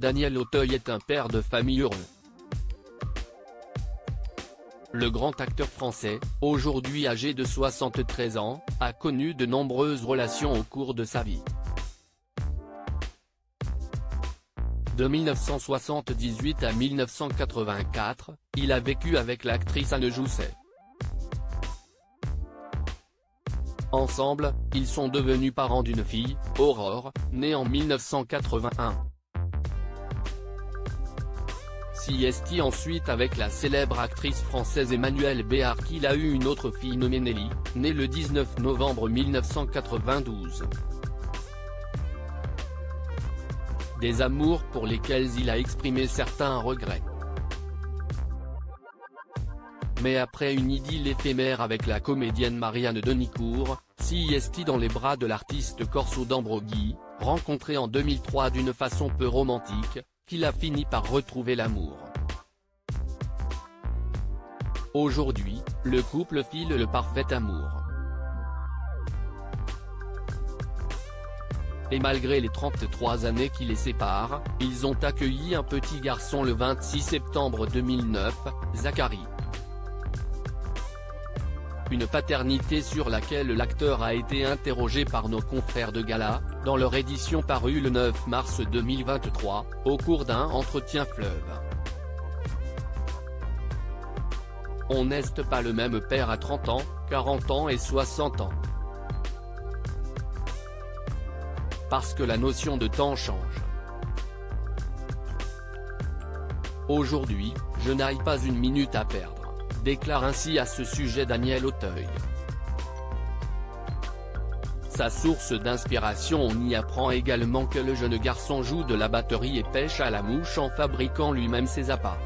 Daniel Auteuil est un père de famille heureux. Le grand acteur français, aujourd'hui âgé de 73 ans, a connu de nombreuses relations au cours de sa vie. De 1978 à 1984, il a vécu avec l'actrice Anne Jousset. Ensemble, ils sont devenus parents d'une fille, Aurore, née en 1981. S'y ensuite avec la célèbre actrice française Emmanuelle Béard qu'il a eu une autre fille nommée Nelly, née le 19 novembre 1992. Des amours pour lesquels il a exprimé certains regrets. Mais après une idylle éphémère avec la comédienne Marianne Denicourt, s'y dans les bras de l'artiste Corso d'Ambroghi, rencontré en 2003 d'une façon peu romantique, qu'il a fini par retrouver l'amour. Aujourd'hui, le couple file le parfait amour. Et malgré les 33 années qui les séparent, ils ont accueilli un petit garçon le 26 septembre 2009, Zachary. Une paternité sur laquelle l'acteur a été interrogé par nos confrères de Gala, dans leur édition parue le 9 mars 2023, au cours d'un entretien fleuve. On n'est pas le même père à 30 ans, 40 ans et 60 ans. Parce que la notion de temps change. Aujourd'hui, je n'ai pas une minute à perdre, déclare ainsi à ce sujet Daniel Auteuil. Sa source d'inspiration: on y apprend également que le jeune garçon joue de la batterie et pêche à la mouche en fabriquant lui-même ses appâts.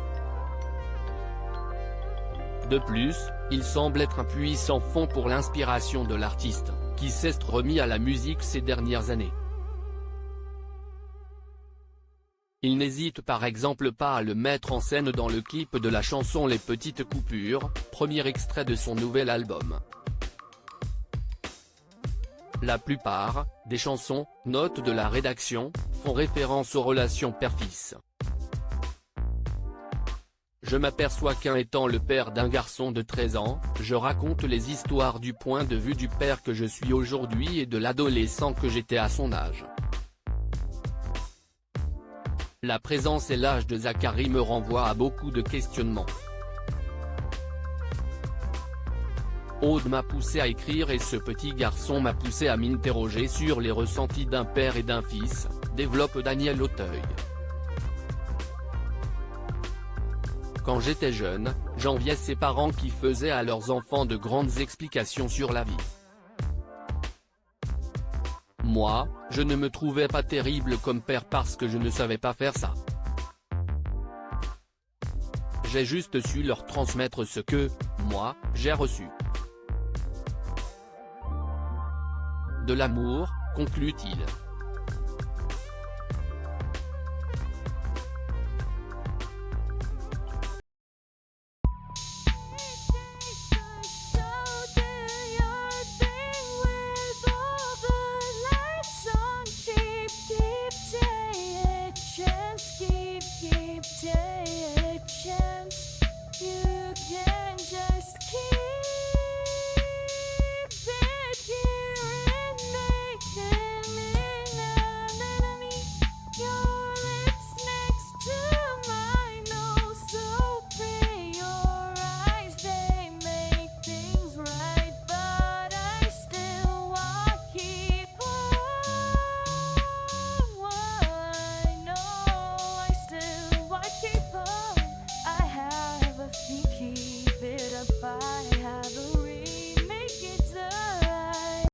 De plus, il semble être un puits sans fond pour l'inspiration de l'artiste, qui s'est remis à la musique ces dernières années. Il n'hésite par exemple pas à le mettre en scène dans le clip de la chanson Les Petites Coupures, premier extrait de son nouvel album. La plupart des chansons, note de la rédaction, font référence aux relations père-fils. Je m'aperçois qu'étant le père d'un garçon de 13 ans, je raconte les histoires du point de vue du père que je suis aujourd'hui et de l'adolescent que j'étais à son âge. La présence et l'âge de Zachary me renvoient à beaucoup de questionnements. Aude m'a poussé à écrire et ce petit garçon m'a poussé à m'interroger sur les ressentis d'un père et d'un fils, développe Daniel Auteuil. Quand j'étais jeune, j'enviais ces parents qui faisaient à leurs enfants de grandes explications sur la vie. Moi, je ne me trouvais pas terrible comme père parce que je ne savais pas faire ça. J'ai juste su leur transmettre ce que, moi, j'ai reçu. De l'amour, conclut-il.